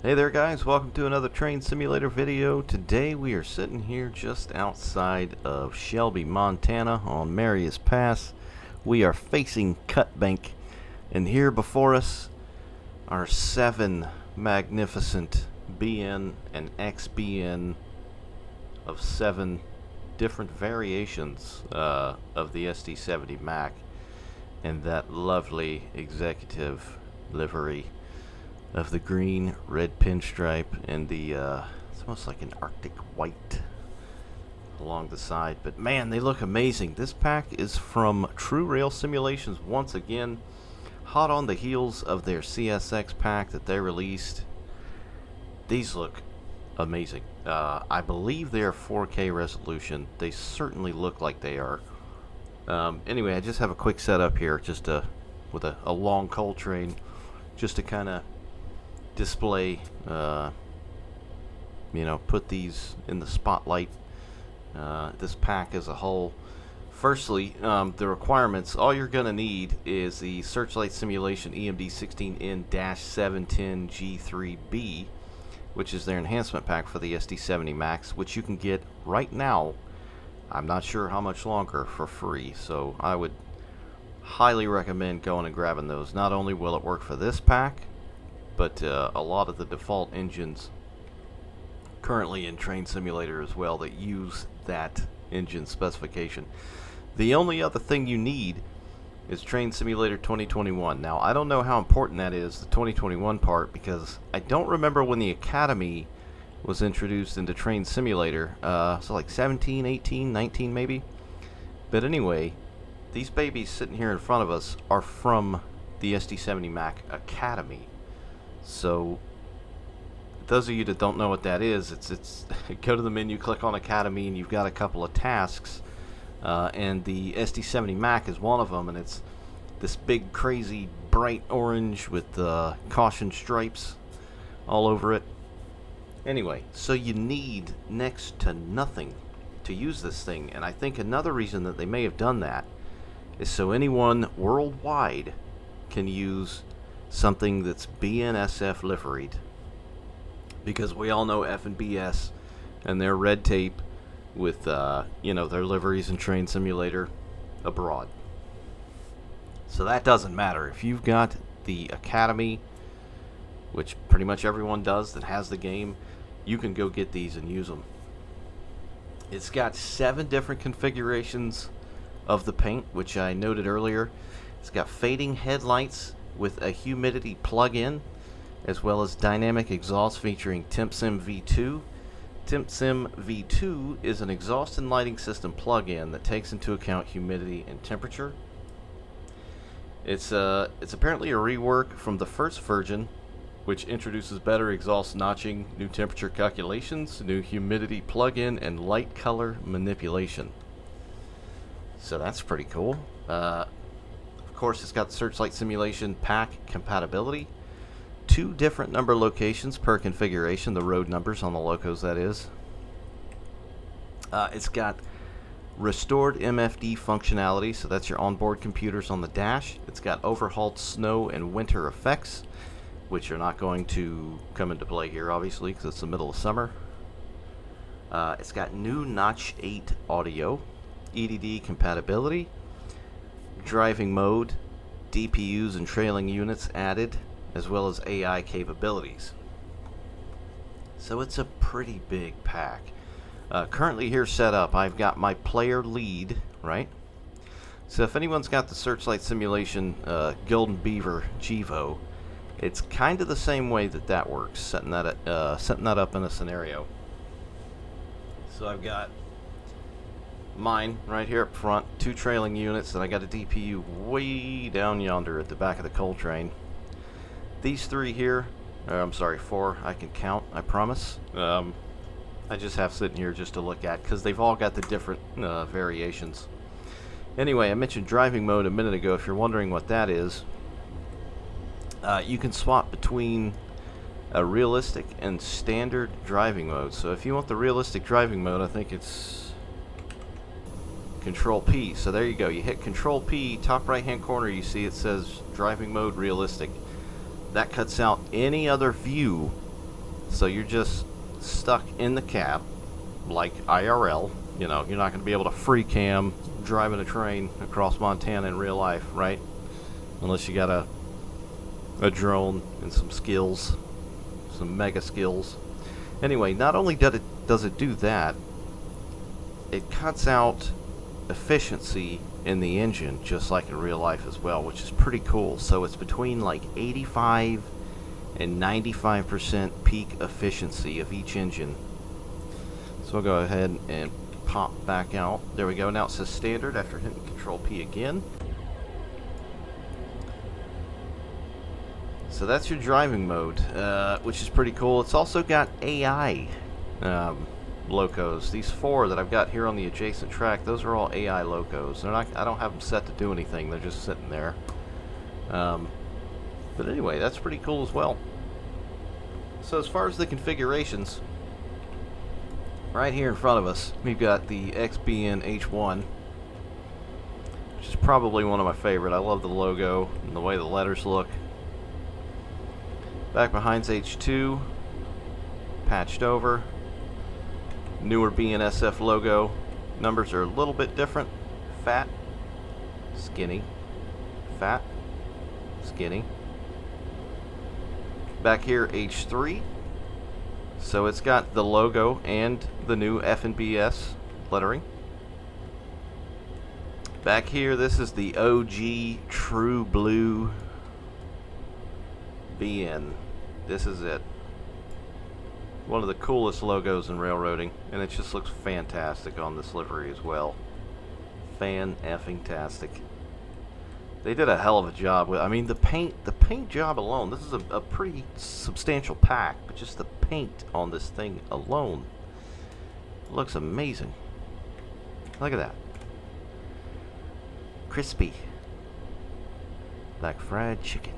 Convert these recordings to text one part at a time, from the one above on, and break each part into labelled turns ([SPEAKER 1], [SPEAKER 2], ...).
[SPEAKER 1] Hey there guys, welcome to another train simulator video. Today we are sitting here just outside of Shelby, Montana on Marius Pass. We are facing Cut Bank, and here before us are 7 magnificent BN and XBN of 7 different variations of the SD70MAC and that lovely executive livery of the green, red pinstripe, and the it's almost like an Arctic white along the side. But man, they look amazing. This pack is from TruRail Simulations once again, hot on the heels of their CSX pack that they released. These look amazing. I believe they are 4K resolution. They certainly look like they are. Anyway, I just have a quick setup here, just with a long coal train, just to kind of display, put these in the spotlight, this pack as a whole. Firstly, the requirements: all you're going to need is the Searchlight Simulation EMD16N-710G3B, which is their enhancement pack for the SD70MAC, which you can get right now. I'm not sure how much longer, for free, so I would highly recommend going and grabbing those. Not only will it work for this pack, but a lot of the default engines currently in Train Simulator as well that use that engine specification. The only other thing you need is Train Simulator 2021. Now, I don't know how important that is, the 2021 part, because I don't remember when the Academy was introduced into Train Simulator. So like 17, 18, 19 maybe. But anyway, these babies sitting here in front of us are from the SD70MAC Academy. So, those of you that don't know what that is, it's go to the menu, click on Academy, and you've got a couple of tasks, and the SD70MAC is one of them, and it's this big, crazy, bright orange with caution stripes all over it. Anyway, so you need next to nothing to use this thing, and I think another reason that they may have done that is so anyone worldwide can use something that's BNSF liveried, because we all know F&BS and their red tape with their liveries and Train Simulator abroad. So that doesn't matter. If you've got the Academy, which pretty much everyone does that has the game, you can go get these and use them. It's got 7 different configurations of the paint, which I noted earlier. It's got fading headlights with a humidity plug-in, as well as dynamic exhaust featuring TempSim V2. TempSim V2 is an exhaust and lighting system plug-in that takes into account humidity and temperature. It's apparently a rework from the first version, which introduces better exhaust notching, new temperature calculations, new humidity plug-in, and light color manipulation. So that's pretty cool. Of course, it's got the Searchlight Simulation pack compatibility. 2 different number locations per configuration, the road numbers on the locos, that is. It's got restored MFD functionality, so that's your onboard computers on the dash. It's got overhauled snow and winter effects, which are not going to come into play here, obviously, because it's the middle of summer. It's got new Notch 8 audio, EDD compatibility, driving mode, DPUs and trailing units added, as well as AI capabilities. So it's a pretty big pack. Currently here set up, I've got my player lead, right? So if anyone's got the Searchlight Simulation Golden Beaver GEVO, it's kind of the same way that works, setting that up in a scenario. So I've got mine right here up front, 2 trailing units, and I got a DPU way down yonder at the back of the coal train. These 3 here, I'm sorry, 4, I can count, I promise. I just have sitting here just to look at, because they've all got the different variations. Anyway, I mentioned driving mode a minute ago. If you're wondering what that is, you can swap between a realistic and standard driving mode. So if you want the realistic driving mode, I think it's Control P. So there you go. You hit Control P, top right hand corner, you see it says driving mode realistic. That cuts out any other view So you're just stuck in the cab, like IRL. You know, you're not going to be able to free cam driving a train across Montana in real life, right? Unless you got a drone and some skills, some mega skills. Anyway, not only does it do that, it cuts out efficiency in the engine just like in real life as well, which is pretty cool. So it's between like 85 and 95% peak efficiency of each engine. So we'll go ahead and pop back out. There we go. Now it says standard after hitting Control P again. So that's your driving mode, which is pretty cool. It's also got AI locos. These 4 that I've got here on the adjacent track, those are all AI locos. They're not. I don't have them set to do anything. They're just sitting there. But anyway, that's pretty cool as well. So as far as the configurations, right here in front of us, we've got the XBN H1, which is probably one of my favorite. I love the logo and the way the letters look. Back behind's H2, patched over. Newer BNSF logo. Numbers are a little bit different. Fat, skinny, fat, skinny. Back here, H3. So it's got the logo and the new F&BS lettering. Back here, this is the OG True Blue BN. This is it. One of the coolest logos in railroading, and it just looks fantastic on this livery as well. Fan-effing-tastic. They did a hell of a job with, I mean, the paint job alone. This is a pretty substantial pack, but just the paint on this thing alone looks amazing. Look at that. Crispy. Like fried chicken.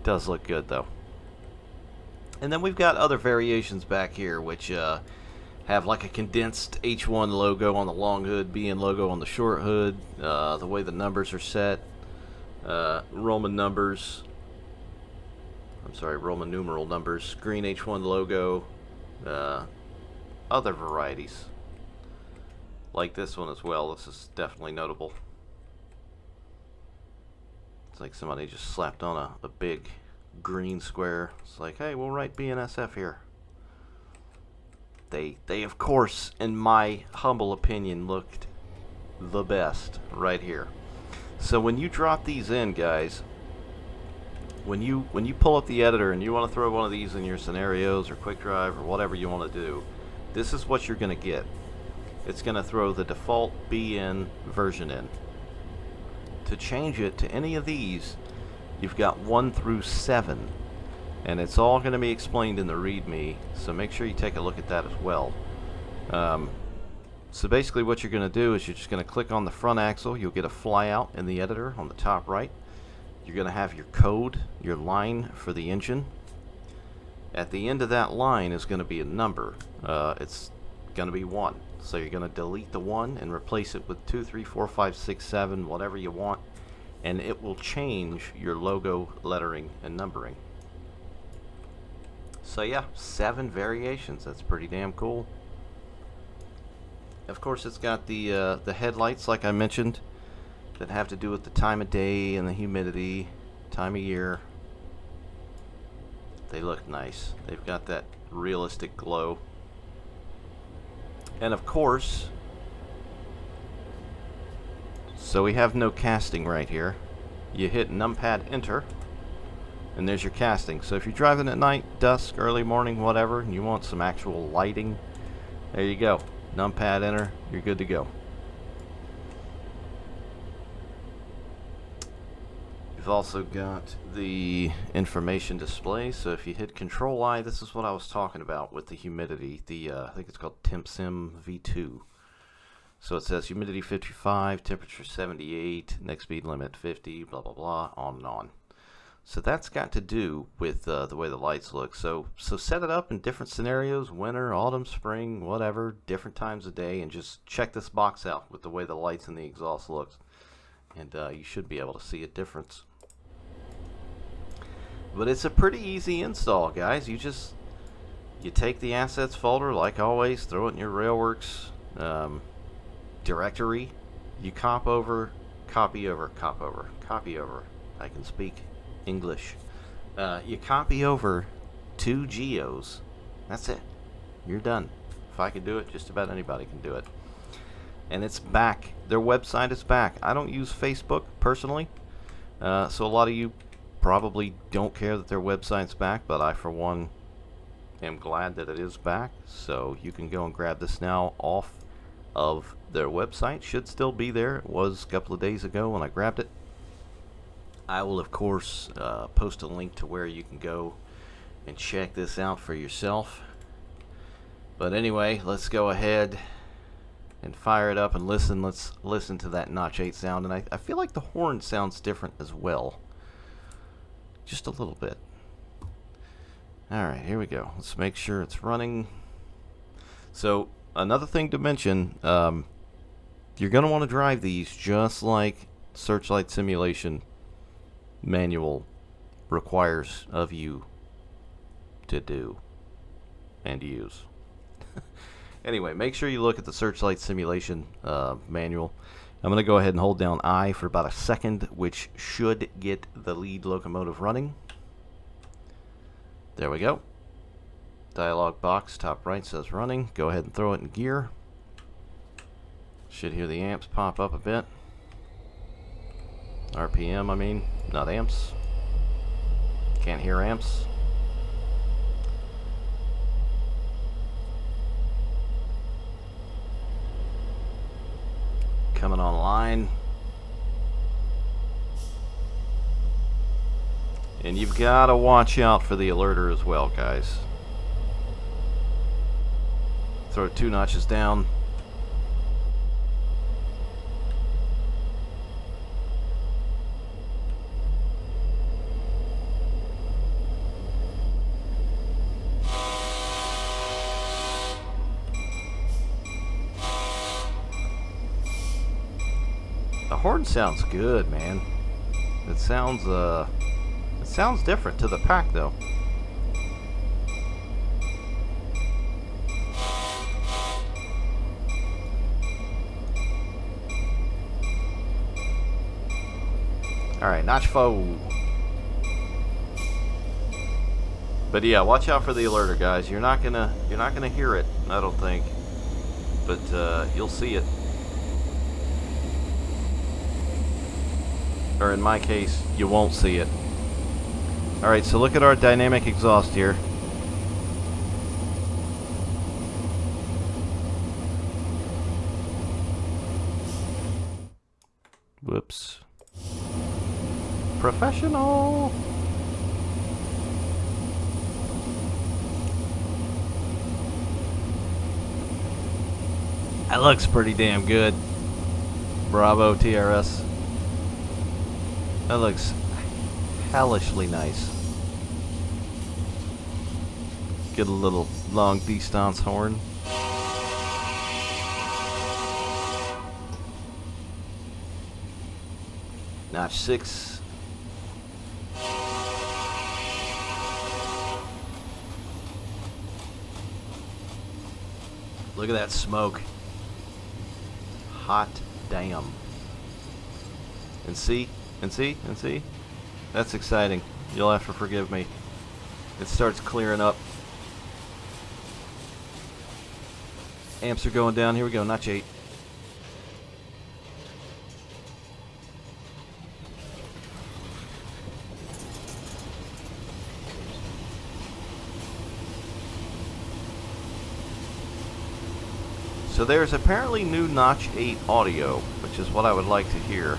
[SPEAKER 1] Does look good though. And then we've got other variations back here, which have like a condensed H1 logo on the long hood, BN logo on the short hood, the way the numbers are set, Roman numbers, Roman numeral numbers, green H1 logo, other varieties like this one as well. This is definitely notable. It's like somebody just slapped on a big green square. It's like, hey, we'll write BNSF here. They of course, in my humble opinion, looked the best right here. So when you drop these in, guys, when you pull up the editor and you want to throw one of these in your scenarios or quick drive or whatever you want to do, this is what you're going to get. It's going to throw the default BN version in. To change it to any of these, you've got 1 through 7. And it's all going to be explained in the README, so make sure you take a look at that as well. So basically what you're going to do is you're just going to click on the front axle. You'll get a flyout in the editor on the top right. You're going to have your code, your line for the engine. At the end of that line is going to be a number. It's going to be 1. So you're going to delete the 1 and replace it with 2, 3, 4, 5, 6, 7, whatever you want. And it will change your logo lettering and numbering. So yeah, 7 variations. That's pretty damn cool. Of course, it's got the headlights, like I mentioned, that have to do with the time of day and the humidity, time of year. They look nice. They've got that realistic glow. And of course, so we have no casting right here. You hit numpad enter, and there's your casting. So if you're driving at night, dusk, early morning, whatever, and you want some actual lighting, there you go. Numpad enter, you're good to go. You've also got the information display. So if you hit Control I, this is what I was talking about with the humidity. I think it's called TempSim V2. So it says humidity 55, temperature 78, next speed limit 50, blah, blah, blah, on and on. So that's got to do with the way the lights look. So set it up in different scenarios, winter, autumn, spring, whatever, different times of day, and just check this box out with the way the lights and the exhaust looks. And you should be able to see a difference. But it's a pretty easy install, guys. You take the assets folder, like always, throw it in your Railworks directory. You copy over. I can speak English. You copy over 2 geos. That's it. You're done. If I can do it, just about anybody can do it. And it's back. Their website is back. I don't use Facebook personally, so a lot of you probably don't care that their website's back, but I, for one, am glad that it is back. So you can go and grab this now off of their website. Should still be there. It was a couple of days ago when I grabbed it. I will, of course, post a link to where you can go and check this out for yourself. But anyway, let's go ahead and fire it up and listen. Let's listen to that Notch 8 sound. And I feel like the horn sounds different as well. Just a little bit. Alright, here we go. Let's make sure it's running. So, another thing to mention, you're going to want to drive these just like Searchlight Simulation manual requires of you to do and use. Anyway, make sure you look at the Searchlight Simulation manual. I'm going to go ahead and hold down I for about a second, which should get the lead locomotive running. There we go. Dialog box top right says running. Go ahead and throw it in gear. Should hear the amps pop up a bit. RPM, I mean, not amps. Can't hear amps. Coming online. And you've got to watch out for the alerter as well, guys. Throw 2 notches down. The horn sounds good, man. It sounds different to the pack, though. All right, notch 4. But yeah, watch out for the alerter, guys. You're not gonna hear it, I don't think, but you'll see it. Or in my case, you won't see it. Alright, so look at our dynamic exhaust here. Whoops. Professional! That looks pretty damn good. Bravo, TRS. That looks hellishly nice. Get a little long distance horn. Notch 6. Look at that smoke. Hot damn. And see? And see? And see? That's exciting. You'll have to forgive me. It starts clearing up. Amps are going down. Here we go. Notch 8. So there's apparently new Notch 8 audio, which is what I would like to hear.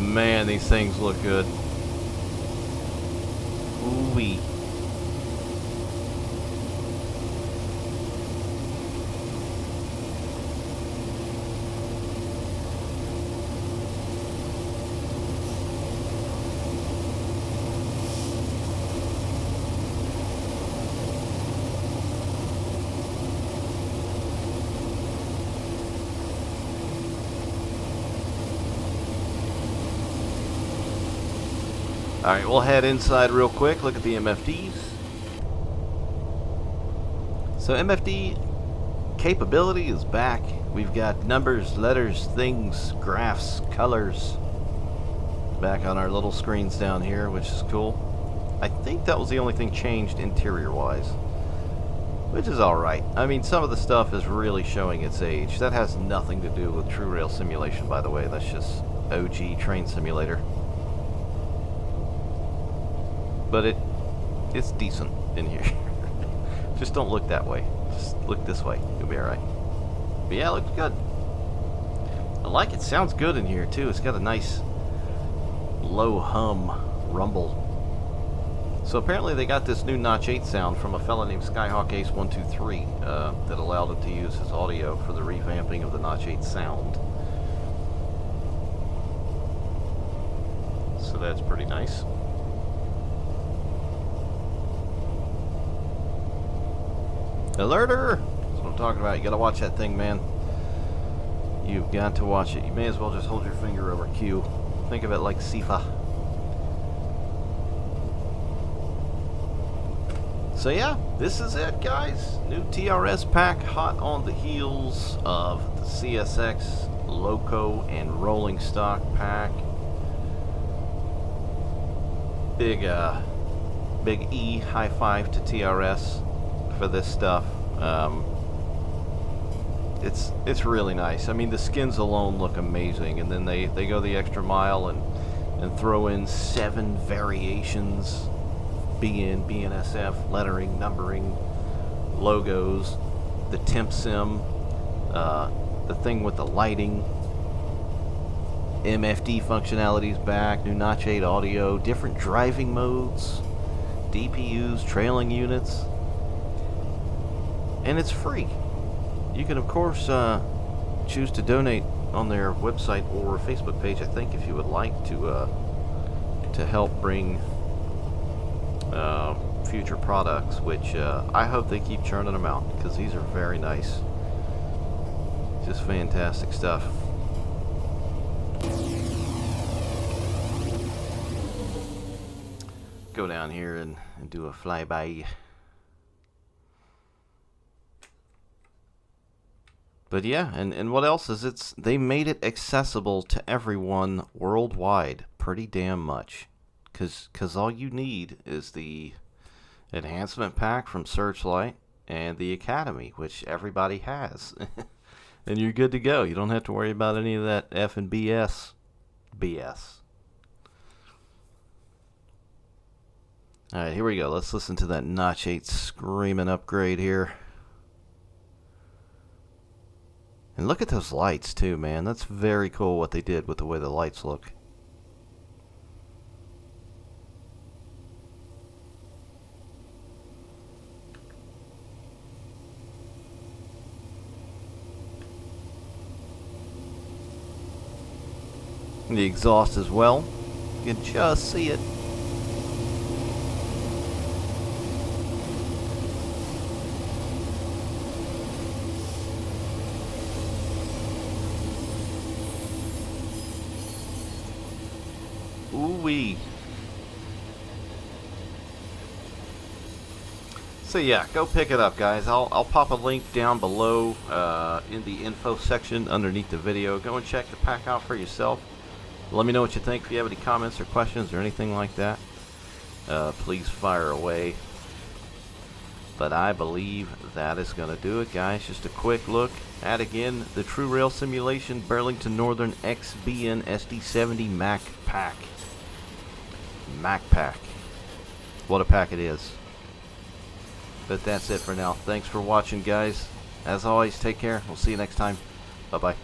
[SPEAKER 1] Man, these things look good. Ooh-wee. Alright, we'll head inside real quick, look at the MFDs. So MFD capability is back. We've got numbers, letters, things, graphs, colors back on our little screens down here, which is cool. I think that was the only thing changed interior-wise, which is alright. I mean, some of the stuff is really showing its age. That has nothing to do with TruRail simulation, by the way. That's just OG train simulator. But it's decent in here. Just don't look that way. Just look this way. You'll be alright. But yeah, it looks good. I like it. Sounds good in here, too. It's got a nice low hum rumble. So apparently they got this new Notch 8 sound from a fella named Skyhawk Ace 123 that allowed him to use his audio for the revamping of the Notch 8 sound. So that's pretty nice. Alerter! That's what I'm talking about. You gotta watch that thing, man. You've got to watch it. You may as well just hold your finger over Q. Think of it like Sifa. So yeah, this is it, guys. New TRS pack, hot on the heels of the CSX, Loco, and Rolling Stock pack. Big E high five to TRS for this stuff. It's really nice. I mean, the skins alone look amazing, and then they go the extra mile and throw in 7 variations. BN, BNSF, lettering, numbering, logos, the temp sim, the thing with the lighting, MFD functionalities back, new Notch 8 audio, different driving modes, DPUs, trailing units, and it's free. You can of course choose to donate on their website or Facebook page, I think, if you would like to help bring future products, which I hope they keep churning them out, because these are very nice. Just fantastic stuff. Go down here and do a flyby. But yeah, and what else is they made it accessible to everyone worldwide pretty damn much. Because all you need is the enhancement pack from Searchlight and the Academy, which everybody has. And you're good to go. You don't have to worry about any of that F and BS. Alright, here we go. Let's listen to that Notch 8 screaming upgrade here. And look at those lights too, man. That's very cool what they did with the way the lights look. The exhaust as well. You can just see it. Ooh-wee. So yeah, go pick it up, guys. I'll pop a link down below in the info section underneath the video. Go and check the pack out for yourself. Let me know what you think. If you have any comments or questions or anything like that, please fire away. But I believe that is going to do it, guys. Just a quick look at, again, the TruRail Simulation Burlington Northern XBN SD70MAC pack. Mac pack. What a pack it is. But that's it for now. Thanks for watching, guys. As always, take care. We'll see you next time. Bye-bye.